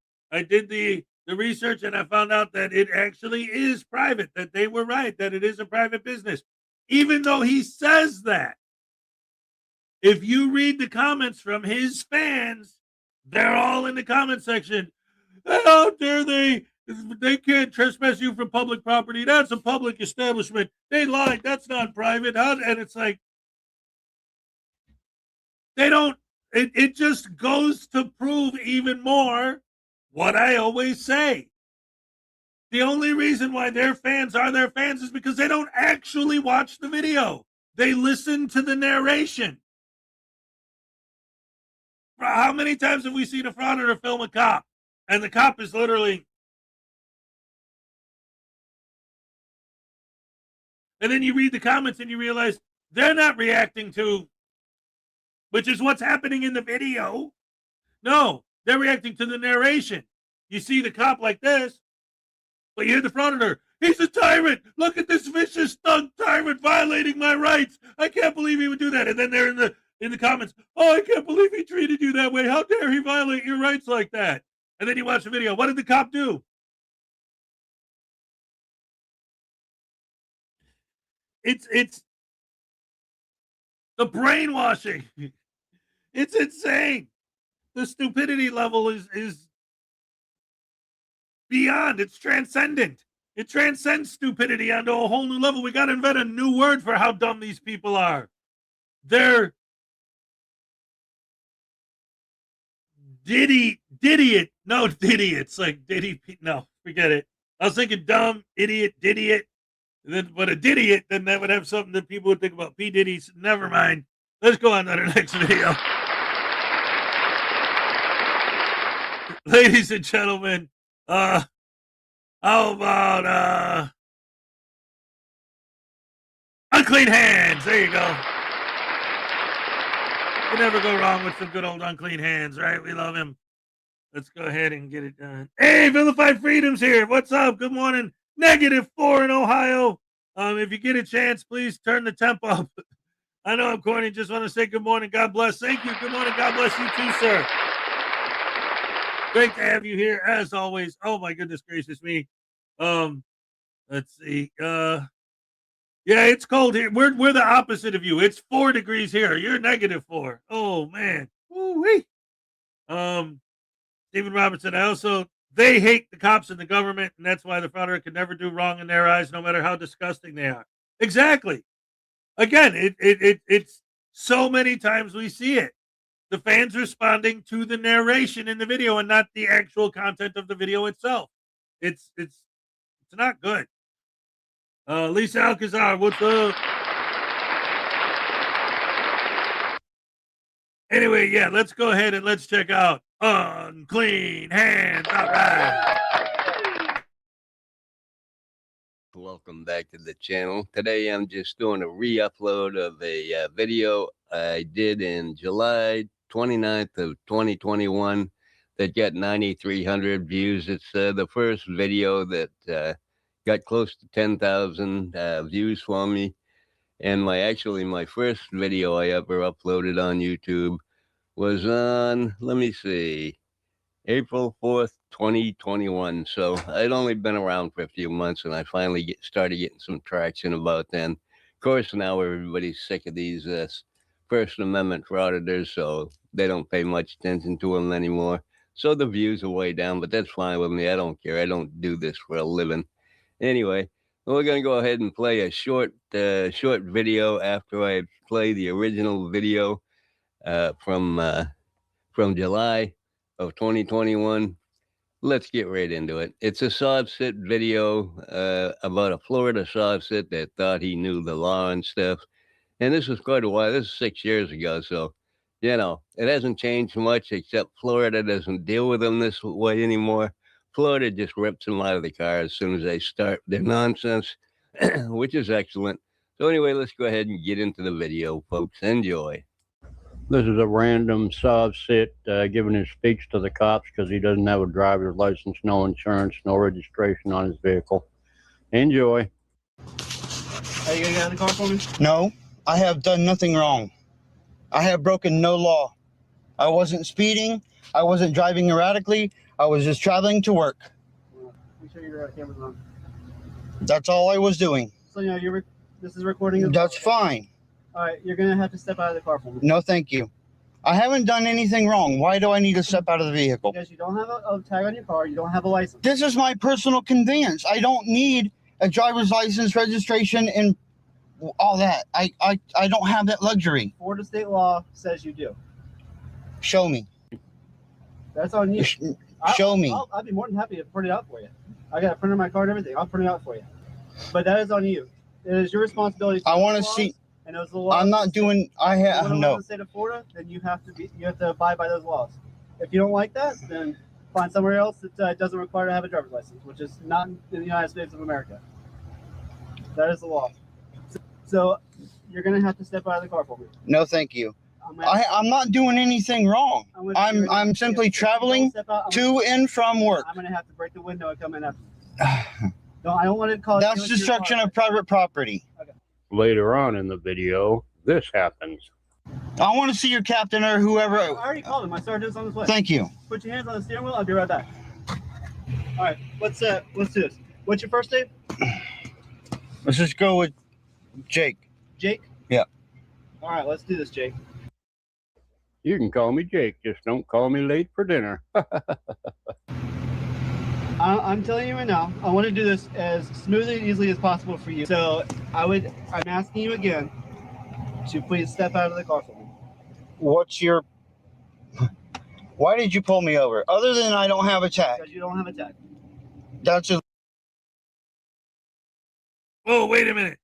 research and I found out that it actually is private, that they were right, that it is a private business. Even though he says that, if you read the comments from his fans, they're all in the comment section. How dare they? They can't trespass you from public property. That's a public establishment. They lied. That's not private. And it's like, they don't, it just goes to prove even more what I always say. The only reason why their fans are their fans is because they don't actually watch the video. They listen to the narration. How many times have we seen a frauditor film a cop? And the cop is literally... And then you read the comments and you realize they're not reacting to, which is what's happening in the video. No, they're reacting to the narration. You see the cop like this, but you hear the frauditor. He's a tyrant. Look at this vicious thug tyrant violating my rights. I can't believe he would do that. And then they're in the comments. Oh, I can't believe he treated you that way. How dare he violate your rights like that? And then you watch the video. What did the cop do? It's the brainwashing. It's insane. The stupidity level is beyond. It's transcendent. It transcends stupidity onto a whole new level. We got to invent a new word for how dumb these people are. They're Didiot. No, idiots. Like Diddy. No, forget it. I was thinking dumb, idiot, Didiot. But a Didiot, then that would have something that people would think about. P. Diddy's. Never mind. Let's go on to the next video. Ladies and gentlemen, how about unclean hands? There you go. You never go wrong with some good old unclean hands, right? We love him. Let's go ahead and get it done. Hey, Vilified Freedom's here. What's up? Good morning. -4 in Ohio. If you get a chance, please turn the temp up. I know I'm corny. Just want to say good morning. God bless. Thank you. Good morning. God bless you too, sir. Great to have you here as always. Oh my goodness gracious me. Let's see. Yeah, it's cold here. We're the opposite of you. It's 4 degrees here. You're -4. Oh man. Woo-wee. Stephen Robertson. They hate the cops and the government, and that's why the frauditor can never do wrong in their eyes, no matter how disgusting they are. Exactly. Again, it's so many times we see it. The fans responding to the narration in the video and not the actual content of the video itself. It's not good. Lisa Alcazar, what's up? Anyway, yeah, let's go ahead and let's check out Unclean Hands. All right. Welcome back to the channel. Today I'm just doing a re-upload of a video I did in July 29th of 2021 that got 9,300 views. It's the first video that got close to 10,000 views for me. And my first video I ever uploaded on YouTube was on, let me see, April 4th, 2021. So I'd only been around for a few months, and I finally started getting some traction about then. Of course, now everybody's sick of these First Amendment frauditors, so they don't pay much attention to them anymore. So the views are way down, but that's fine with me. I don't care. I don't do this for a living. Anyway, we're going to go ahead and play a short video after I play the original video from July of 2021. Let's get right into it. It's a sob-sit video about a Florida sob-sit that thought he knew the law and stuff. And this was quite a while. This is 6 years ago. So, you know, it hasn't changed much, except Florida doesn't deal with them this way anymore. Florida just rips them out of the car as soon as they start their nonsense, which is excellent. So anyway, let's go ahead and get into the video, folks. Enjoy. This is a random sob-sit giving his speech to the cops because he doesn't have a driver's license, no insurance, no registration on his vehicle. Enjoy. Are you gonna get in the car for me? No, I have done nothing wrong. I have broken no law. I wasn't speeding. I wasn't driving erratically. I was just traveling to work. Make sure your camera's on. That's all I was doing. So, you know, this is recording. That's fine. All right, you're gonna have to step out of the car for me. No, thank you. I haven't done anything wrong. Why do I need to step out of the vehicle? Because you don't have a tag on your car. You don't have a license. This is my personal conveyance. I don't need a driver's license, registration, and all that. I don't have that luxury. Florida state law says you do. Show me. That's on you. Show me. I'd be more than happy to print it out for you. I got a printer in my car and everything. I'll print it out for you. But that is on you. It is your responsibility. I want to to see. And those are the laws. I'm not doing. I have in no. the state of Florida, then you have to abide by those laws. If you don't like that, then find somewhere else that doesn't require to have a driver's license, which is not in the United States of America. That is the law. So you're gonna have to step out of the car for me. No, thank you. I'm not doing anything wrong. I'm simply traveling to and from work. I'm gonna have to break the window and come in after you. No, I don't want to cause. That's destruction of private property. Okay. Later on in the video, this happens. I want to see your captain or whoever. I already called him. My sergeant's on his way. Thank you. Put your hands on the steering wheel. I'll be right back. All right, let's do this. What's your first name? Let's just go with Jake. Jake? Yeah. All right, let's do this, Jake. You can call me Jake, just don't call me late for dinner. I'm telling you right now, I want to do this as smoothly and easily as possible for you. So I'm asking you again to please step out of the car for me. What's your? Why did you pull me over? Other than I don't have a tag. Because you don't have a tag. That's just. Oh, wait a minute.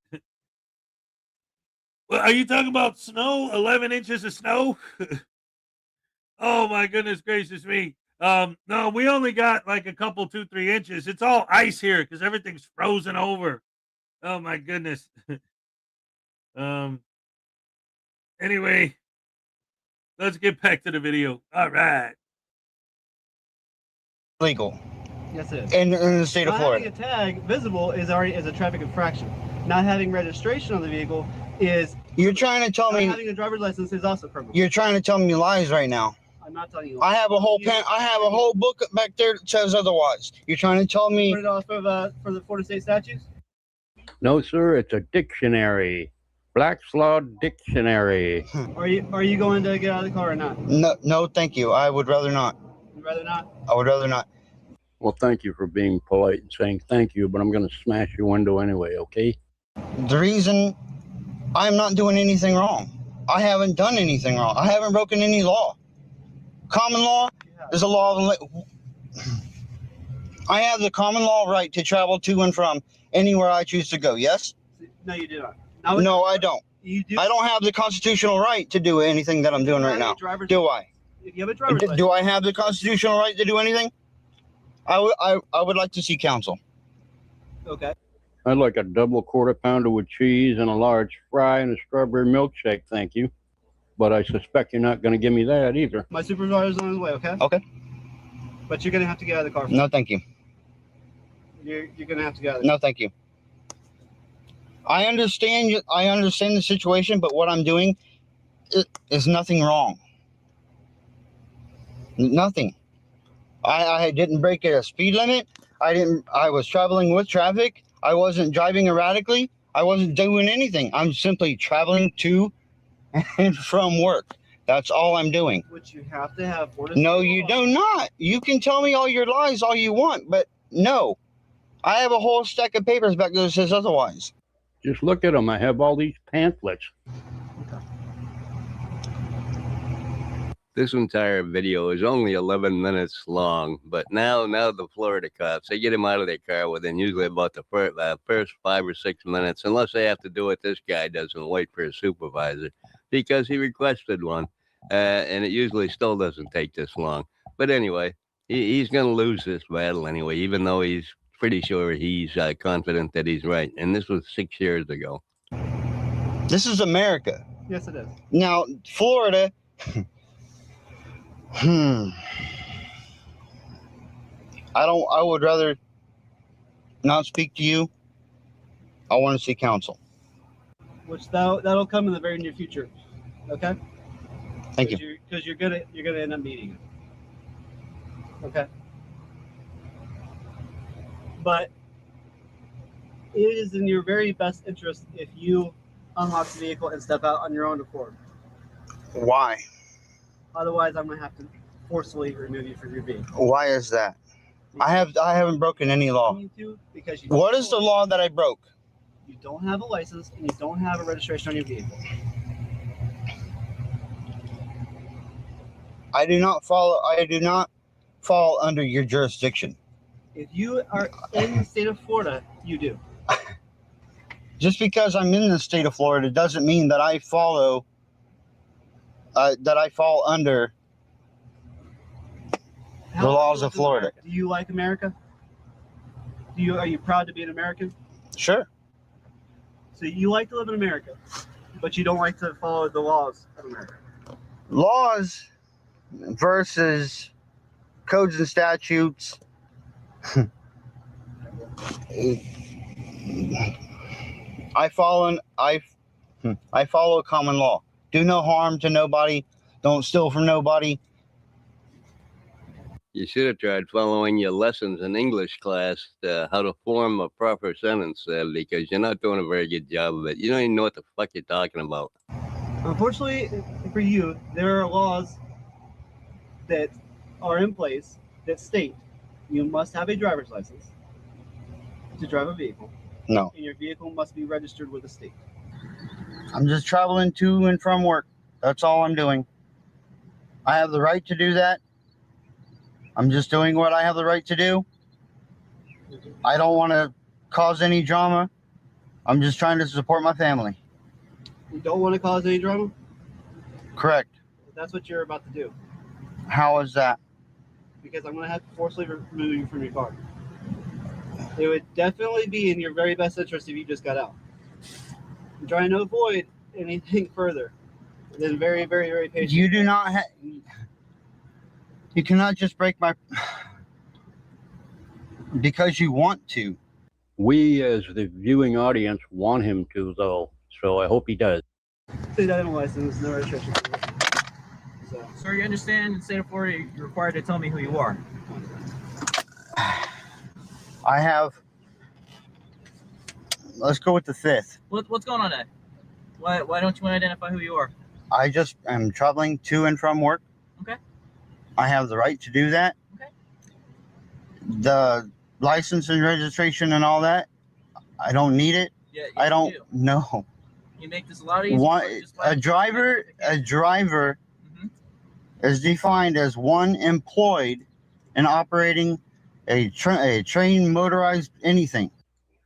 Well, are you talking about snow? 11 inches of snow? Oh my goodness gracious me. No, we only got like a couple, 2-3 inches. It's all ice here because everything's frozen over. Oh my goodness. Anyway, let's get back to the video. All right. Legal. Yes, it is. In the state of Florida. Not having a tag visible is a traffic infraction. Not having registration on the vehicle is. You're trying to tell me. Not having a driver's license is also criminal. You're trying to tell me lies right now. I'm not telling you. I have a whole pen. I have a whole book back there that says otherwise. You're trying to tell me. Put it off of for the Florida state statutes. No, sir, it's a dictionary. Black's Law Dictionary. Are you going to get out of the car or not? No, thank you. I would rather not. You'd rather not? I would rather not. Well, thank you for being polite and saying thank you, but I'm going to smash your window anyway, okay? The reason I'm not doing anything wrong. I haven't done anything wrong. I haven't broken any law. Common law is a law of I have the common law right to travel to and from anywhere I choose to go, yes? No, you do not. No, I don't. You do. I don't have the constitutional right to do anything that I'm doing right now. Do I? If you have a driver's license. Do I have the constitutional right to do anything? I would like to see counsel. Okay. I'd like a double quarter pounder with cheese and a large fry and a strawberry milkshake, thank you. But I suspect you're not going to give me that either. My supervisor's on his way, okay? Okay. But you're going to have to get out of the car. No, thank you. You're going to have to get out of the car. No, thank you. I understand the situation, but what I'm doing is nothing wrong. Nothing. I didn't break a speed limit. I was traveling with traffic. I wasn't driving erratically. I wasn't doing anything. I'm simply traveling to and from work. That's all I'm doing. Which you have to have. No, you do not. You can tell me all your lies all you want, but no. I have a whole stack of papers back there that says otherwise. Just look at them. I have all these pamphlets. This entire video is only 11 minutes long, but now the Florida cops, they get him out of their car within usually about the first 5 or 6 minutes, unless they have to do what this guy does and wait for a supervisor, because he requested one, and it usually still doesn't take this long. But anyway, he's going to lose this battle anyway, even though he's pretty sure he's confident that he's right, and this was 6 years ago. This is America. Yes, it is. Now, Florida... I would rather not speak to you. I want to see counsel. Which that'll come in the very near future. Okay? Thank you. Because you're gonna end up meeting it. Okay. But it is in your very best interest if you unlock the vehicle and step out on your own accord. Why? Otherwise, I'm gonna have to forcefully remove you from your vehicle. Why is that? I haven't broken any law. Because you what is the law that I broke? You don't have a license and you don't have a registration on your vehicle. I do not fall under your jurisdiction. If you are in the state of Florida, you do. Just because I'm in the state of Florida doesn't mean that I follow, that I fall under How the do you laws live of in Florida. America? Do you like America? Are you proud to be an American? Sure. So you like to live in America, but you don't like to follow the laws of America. Laws versus codes and statutes. I follow common law. Do no harm to nobody. Don't steal from nobody. You should have tried following your lessons in English class, how to form a proper sentence, because you're not doing a very good job of it. You don't even know what the fuck you're talking about. Unfortunately for you, there are laws that are in place that state you must have a driver's license to drive a vehicle. No. And your vehicle must be registered with the state. I'm just traveling to and from work. That's all I'm doing. I have the right to do that. I'm just doing what I have the right to do. I don't want to cause any drama. I'm just trying to support my family. You don't want to cause any drama? Correct. That's what you're about to do. How is that? Because I'm going to have to forcibly remove you from your car. It would definitely be in your very best interest if you just got out. I'm trying to avoid anything further than very, very, very patient. You do not have... You cannot just break my... because you want to. We, as the viewing audience, want him to, though. So I hope he does. State item license, no registration. So, Sir, you understand in the state of Florida, you're required to tell me who you are. I have... Let's go with the 5th. What's going on there? Why don't you want to identify who you are? I just am traveling to and from work. Okay. I have the right to do that. Okay. The license and registration and all that, I don't need it. Yeah, I don't do. know. You make this a lot easier. One, a driver is defined as one employed in operating a train, motorized anything.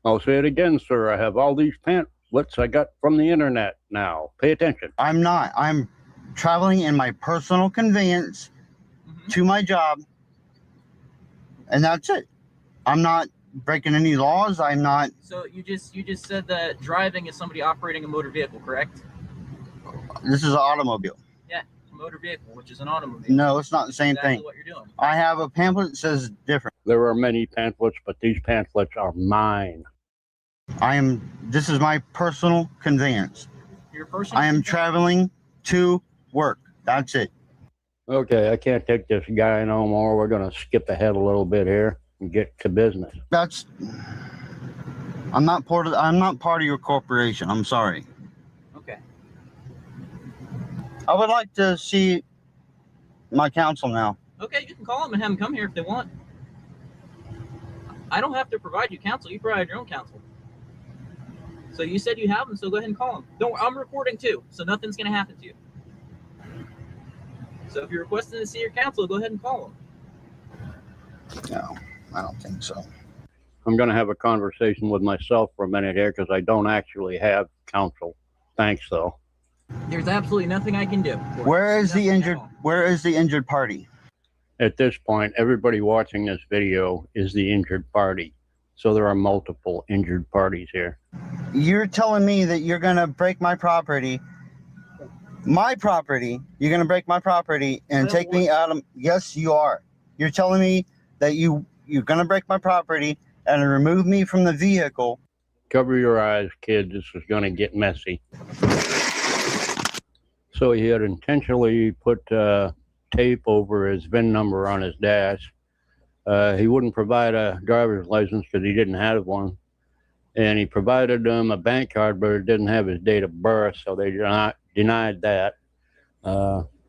I'll say it again, sir. I have all these pamphlets I got from the internet now. Pay attention. I'm not. I'm traveling in my personal conveyance to my job, and that's it. I'm not breaking any laws. I'm not. So you just said that driving is somebody operating a motor vehicle, correct? This is an automobile. Yeah, a motor vehicle, which is an automobile. No, it's not the same Exactly thing. what you're doing. I have a pamphlet that says different. There are many pamphlets, but these pamphlets are mine. This is my personal conveyance. Your personal. I am traveling to work. That's it. Okay, I can't take this guy no more. We're going to skip ahead a little bit here and get to business. I'm not part of your corporation. I'm sorry. Okay. I would like to see my counsel now. Okay, you can call them and have them come here if they want. I don't have to provide you counsel. You provide your own counsel. So you said you have them, so go ahead and call them. Don't. I'm recording too, so nothing's going to happen to you. So if you're requesting to see your counsel, go ahead and call them. No, I don't think so. I'm going to have a conversation with myself for a minute here because I don't actually have counsel. Thanks, though. There's absolutely nothing I can do. Where is the injured party? At this point, everybody watching this video is the injured party. So there are multiple injured parties here. You're telling me that you're going to break my property. You're going to break my property and take me out of... Yes, you are. You're telling me that you're going to break my property and remove me from the vehicle. Cover your eyes, kids. This is going to get messy. So he had intentionally put tape over his VIN number on his dash. He wouldn't provide a driver's license because he didn't have one. And he provided them a bank card, but it didn't have his date of birth, so they denied that.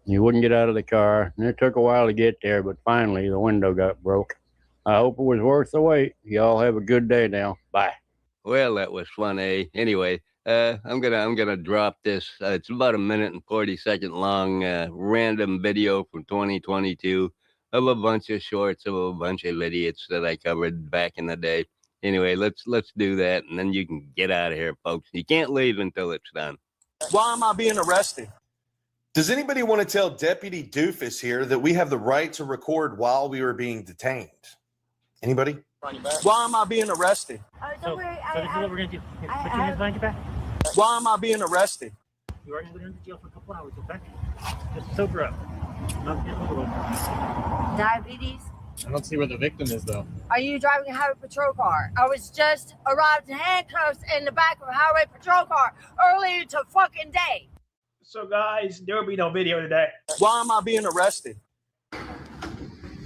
He wouldn't get out of the car, and it took a while to get there, but finally the window got broke. I hope it was worth the wait. Y'all have a good day now. Bye. Well, that was fun, eh? Anyway, I'm gonna drop this. It's about a minute and 40-second long random video from 2022 of a bunch of shorts of a bunch of idiots that I covered back in the day. Anyway, let's do that, and then you can get out of here, folks. You can't leave until it's done. Why am I being arrested? Does anybody want to tell Deputy Doofus here that we have the right to record while we were being detained? Anybody? Why am I being arrested? So this is what we're gonna do. Here, put your hands behind your back. Why am I being arrested? You are gonna go to jail for a couple hours, okay? Just sober up. Not get a little. Diabetes? I don't see where the victim is, though. Are you driving a highway patrol car? I was just arrived in handcuffs in the back of a highway patrol car earlier to fucking day. So, guys, there will be no video today. Why am I being arrested?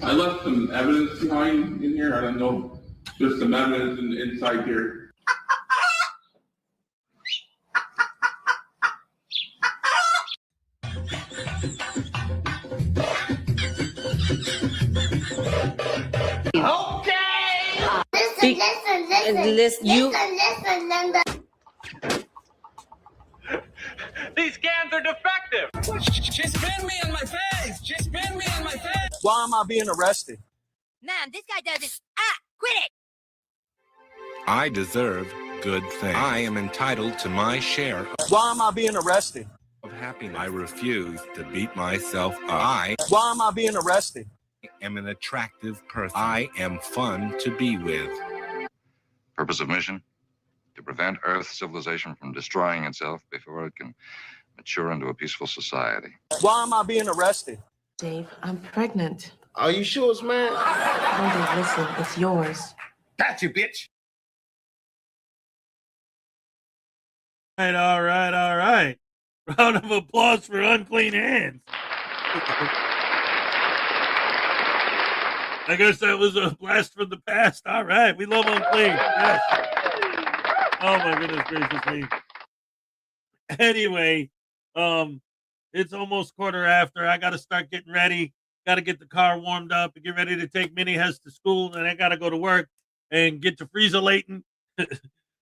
I left some evidence behind in here. I don't know. There's some evidence inside here. These scans are defective. Just spin me in my face. Just spin me in my face. Why am I being arrested? Man, this guy doesn't. Quit it! I deserve good things. I am entitled to my share Why am I being arrested? of happiness. I refuse to beat myself up. Why am I being arrested? am an attractive person. I am fun to be with. Purpose of mission? To prevent Earth civilization from destroying itself before it can mature into a peaceful society. Why am I being arrested? Dave, I'm pregnant. Are you sure it's mine? No, Dave, listen, it's yours. Got you, bitch. All right. Round of applause for unclean hands. I guess that was a blast from the past. All right. We love unclean. Yes. Oh, my goodness gracious me. Anyway, it's almost quarter after. I got to start getting ready. Got to get the car warmed up and get ready to take Minnie Hez to school. And I got to go to work and get to freezer-lating.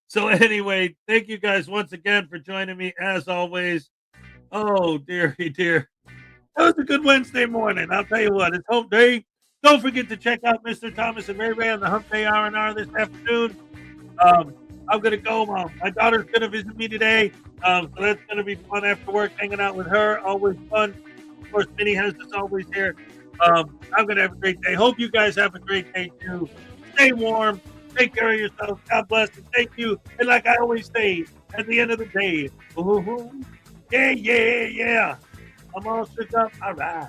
So anyway, thank you guys once again for joining me as always. Oh, dearie dear. That was a good Wednesday morning. I'll tell you what, it's hump day. Don't forget to check out Mr. Thomas and Ray Ray on the Hump Day R&R this afternoon. I'm going to go. My daughter's going to visit me today. So that's going to be fun after work, hanging out with her. Always fun. Of course, Minnie Hez is always here. I'm going to have a great day. Hope you guys have a great day, too. Stay warm. Take care of yourself. God bless and thank you. And like I always say, at the end of the day, yeah. I'm all shook up. All right.